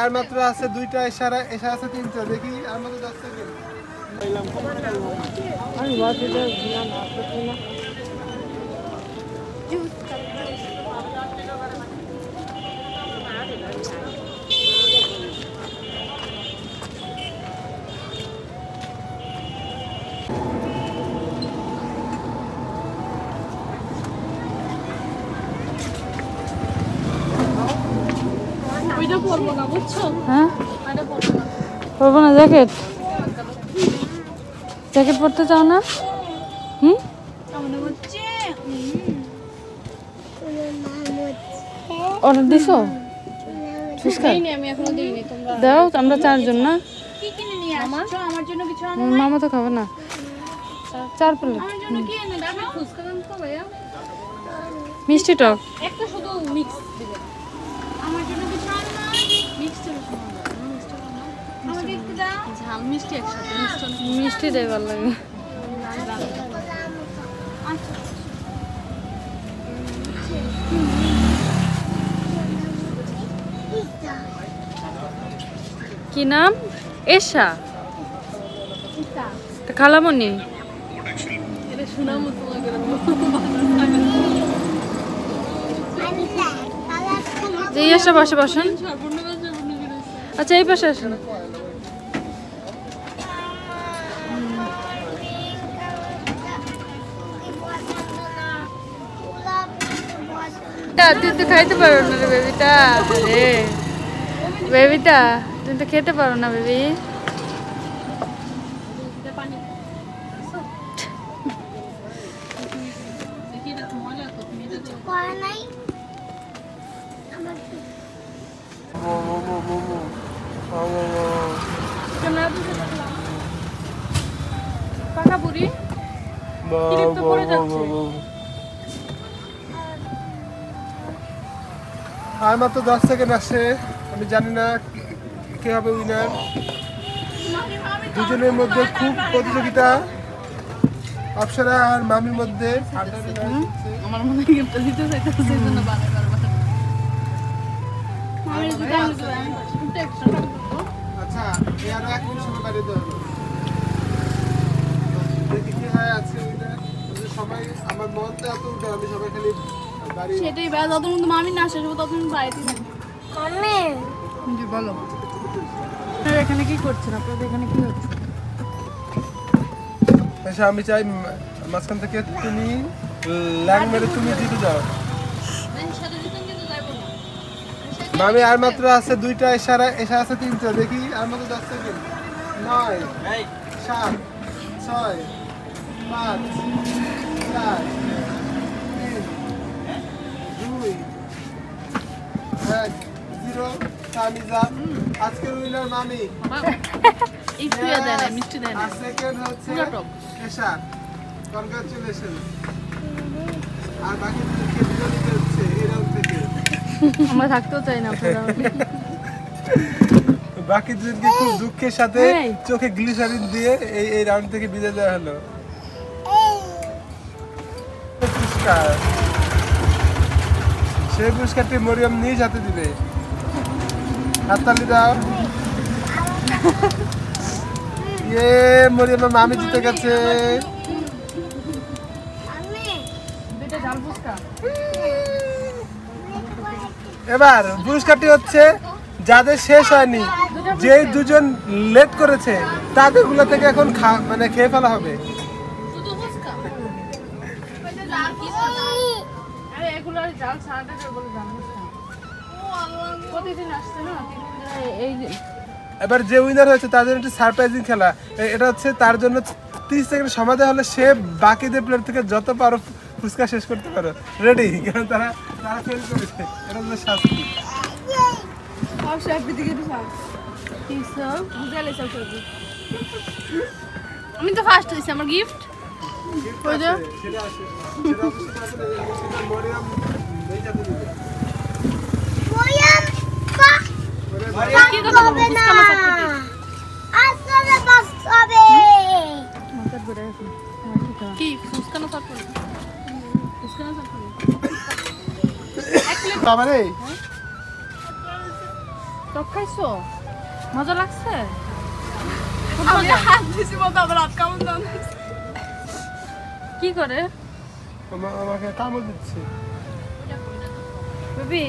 আর মাত্র আছে দুইটা, এসা আছে তিনটা। দেখি আর মাত্র 10 সেকেন্ড। পরবো না। জ্যাকেট জ্যাকেট পরতে চাও না? অর্ডার দিছো? দাও, আমরা 4 জন না। মামা তো খাবে না। 4 প্লেট মিষ্টি টক। মিষ্টি দেয় ভালো লাগে। কি নাম? এশা খালামণি। এই আসা পাশে বসেন। আচ্ছা এই পাশে আসেন। তুই তো খাইতে পারো না রে বেবিটা। রে বেবিটা তুমি তো খেতে পারো না বেবি। পাকা বুড়ি তো পড়ে যাচ্ছে। আর মাত্র 10 সেকেন্ড আসে। আমি জানি না কে হবে উইনার। দুজনের মধ্যে খুব প্রতিযোগিতা, অপসরা আর মামির মধ্যে। আমার মনে হয় গিফট দিতে চাইতেছে সেজন্য বারে বারে মামির দিতে আমি তো এক্সট্রা করব। আচ্ছা এই আরো 1 মিনিট সময় বাইরে দাও। দেখি কি হয় আছে উইনার। সবাই আমার মন তো এত উঠে, আমি সবাই খালি বাড়ি। সেটাই বা যতক্ষণ কিন্তু মামি না আসে ততক্ষণ বাইরে থাকি। কমে জি বলো এখানে কি করছেন আপনাদের? এখানে কি হচ্ছে? আচ্ছা আমি চাই মাঝখান থেকে তুমি ল্যাং মেরে তুমি জিতে যাও। মামি আর মাত্র আছে দুইটা, এসা আছে তিনটা। দেখি আর মাত্র 10 সেকেন্ড। 9 7 6 5 4 3 2 1 0। Time up. আজকের উইনার মামি। একটু দেন মিষ্টি দেন। আর সেকেন্ড হচ্ছে এশা। কনগ্রাচুলেশন। আর বাকি দুটোকে বিদায় হচ্ছে এই রাউন্ড থেকে। আমরা থাকতেও চাই না আপনারা। বাকি দুজনকে খুব দুঃখের সাথে চোখে গ্লিসারিন দিয়ে এই রাউন্ড থেকে বিদায় দেওয়া হলো। পুরস্কার, সেই পুরস্কারটি মরিয়ম নিজ হাতে দিবে। হাততালি দাও। ইয়ে মরিয়মের মামি জিতে গেছে। এবার পুরস্কারটি হচ্ছে যাদের শেষ হয়নি, যে দুজন লেট করেছে তাদের গুলো থেকে এখন মানে খেয়ে ফেলা হবে। এবার যে উইনার হয়েছে তাদের একটি সারপ্রাইজিং খেলা। এটা হচ্ছে তার জন্য 30 সেকেন্ড সময় দেওয়া হলে সে বাকিদের প্লেট থেকে যত পারো ফুচকা শেষ করতে পারো। রেডি? কারণ তারা ফেল করেছে। এটা হলো শাস্তি। আমি তো ফার্স্ট হয়েছি। আমার গিফট টক খাইছো? মজা লাগছে? আমি হাত দিছি বলতে আবার হাত কামড় দাও না। কি করে আমাকে কামড় দিচ্ছে। বেবি